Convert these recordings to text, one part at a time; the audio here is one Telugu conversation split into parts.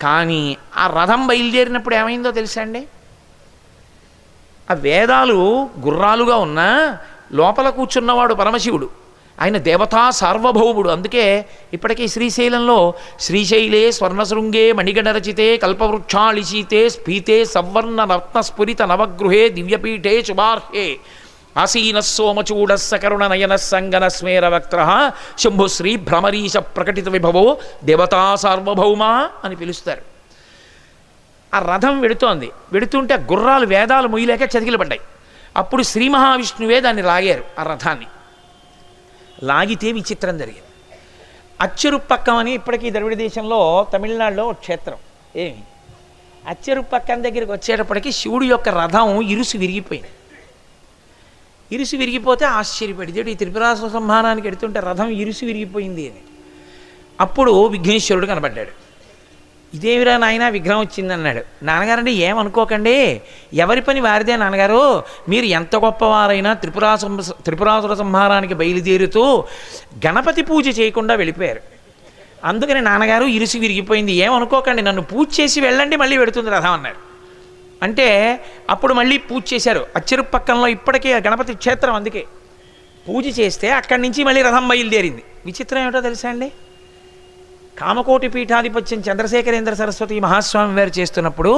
కానీ ఆ రథం బయలుదేరినప్పుడు ఏమైందో తెలుసా అండి? ఆ వేదాలు గుర్రాలుగా ఉన్నా లోపల కూర్చున్నవాడు పరమశివుడు, ఆయన దేవతా సార్వభౌముడు. అందుకే ఇప్పటికీ శ్రీశైలంలో శ్రీశైలే స్వర్ణశృంగే మణిగణరచితే కల్పవృక్షాళిశీతే స్ఫీతే సవర్ణ రత్నస్ఫురిత నవగృహే దివ్యపీఠే శుభార్హే ఆసీన సోమచూడ సకరుణ నయన సంగన స్మేర వక్త్ర శంభుశ్రీ భ్రమరీశ ప్రకటిత విభవో దేవతా సార్వభౌమ అని పిలుస్తారు. ఆ రథం వెడుతుంటే గుర్రాలు వేదాలు మొయ్యలేక చతికిలపడ్డాయి. అప్పుడు శ్రీ మహావిష్ణువే దాన్ని లాగారు. ఆ రథాన్ని లాగితే విచిత్రం జరిగింది. అచ్చెరుపక్కం అని ఇప్పటికీ ద్రవిడ దేశంలో తమిళనాడులో క్షేత్రం. ఏమి అచ్చెరుపక్కం దగ్గరికి వచ్చేటప్పటికి శివుడి యొక్క రథం ఇరుసు విరిగిపోయింది. ఇరుసు విరిగిపోతే ఆశ్చర్యపడితే ఈ త్రిపురాసుర సంహారానికి ఎడుతుంటే రథం ఇరుసు విరిగిపోయింది అని. అప్పుడు విఘ్నేశ్వరుడు కనబడ్డాడు. ఇదేమిరా నాయన విగ్రహం వచ్చిందన్నాడు. నాన్నగారండి ఏమనుకోకండి, ఎవరి పని వారిదే నాన్నగారు, మీరు ఎంత గొప్పవారైనా త్రిపురాసుర సంహారానికి బయలుదేరుతూ గణపతి పూజ చేయకుండా వెళ్ళిపోయారు. అందుకని నాన్నగారు ఇరుసు విరిగిపోయింది, ఏమనుకోకండి, నన్ను పూజ చేసి వెళ్ళండి, మళ్ళీ పెడుతుంది రథం అన్నాడు. అంటే అప్పుడు మళ్ళీ పూజ చేశారు. అచ్చెరుపక్కనలో ఇప్పటికీ గణపతి క్షేత్రం, అందుకే పూజ చేస్తే అక్కడి నుంచి మళ్ళీ రథం బయలుదేరింది. విచిత్రం ఏమిటో తెలుసా అండి? కామకోటి పీఠాధిపత్యం చంద్రశేఖరేంద్ర సరస్వతి మహాస్వామి వారు చేస్తున్నప్పుడు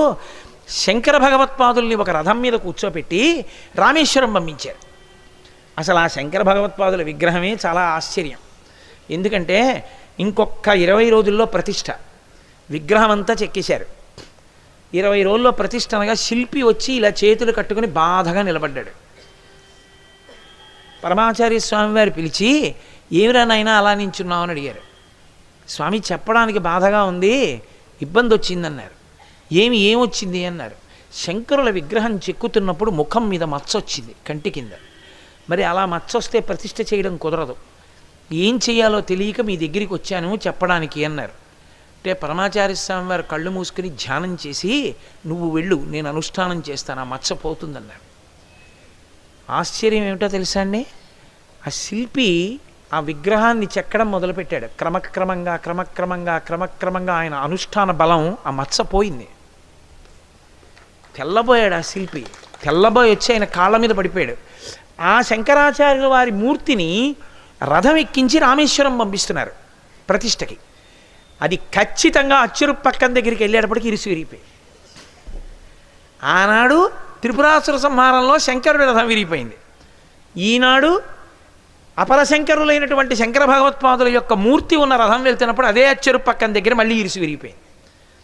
శంకర భగవత్పాదుల్ని ఒక రథం మీద కూర్చోపెట్టి రామేశ్వరం పంపించారు. అసలు ఆ శంకర భగవత్పాదుల విగ్రహమే చాలా ఆశ్చర్యం. ఎందుకంటే ఇంకొక 20 రోజుల్లో ప్రతిష్ఠ, విగ్రహం అంతా చెక్కేశారు. 20 రోజుల్లో ప్రతిష్ఠ అనగా శిల్పి వచ్చి ఇలా చేతులు కట్టుకుని బాధగా నిలబడ్డాడు. పరమాచార్య స్వామి వారు పిలిచి, ఏమిరా నాయనా అలా నించున్నావు అని అడిగారు. స్వామి చెప్పడానికి బాధగా ఉంది, ఇబ్బంది వచ్చిందన్నారు. ఏమొచ్చింది అన్నారు. శంకరుల విగ్రహం చెక్కుతున్నప్పుడు ముఖం మీద మచ్చ వచ్చింది, కంటి కింద. మరి అలా మచ్చ వస్తే ప్రతిష్ఠ చేయడం కుదరదు, ఏం చేయాలో తెలియక మీ దగ్గరికి వచ్చాను చెప్పడానికి అన్నారు. అంటే పరమాచార్య స్వామి వారు కళ్ళు మూసుకుని ధ్యానం చేసి, నువ్వు వెళ్ళు, నేను అనుష్ఠానం చేస్తాను, ఆ మచ్చ పోతుందన్నారు. ఆశ్చర్యం ఏమిటో తెలుసా అండి? ఆ శిల్పి ఆ విగ్రహాన్ని చెక్కడం మొదలుపెట్టాడు. క్రమక్రమంగా ఆయన అనుష్ఠాన బలం ఆ మచ్చ పోయింది. తెల్లబోయాడు ఆ శిల్పి. తెల్లబోయి వచ్చి ఆయన కాళ్ళ మీద పడిపోయాడు. ఆ శంకరాచార్యుల వారి మూర్తిని రథం ఎక్కించి రామేశ్వరం పంపిస్తున్నారు ప్రతిష్టకి. అది ఖచ్చితంగా అచ్చెరుపక్కం దగ్గరికి వెళ్ళేటప్పటికి ఇరుసు విరిగిపోయింది. ఆనాడు త్రిపురాసుర సంహారంలో శంకరుడి రథం విరిగిపోయింది. ఈనాడు అపరశంకరులైనటువంటి శంకర భగవత్పాదుల యొక్క మూర్తి ఉన్న రథం వెళ్తున్నప్పుడు అదే అచ్చెరుపక్కం దగ్గర మళ్ళీ ఇరుసు విరిగిపోయింది.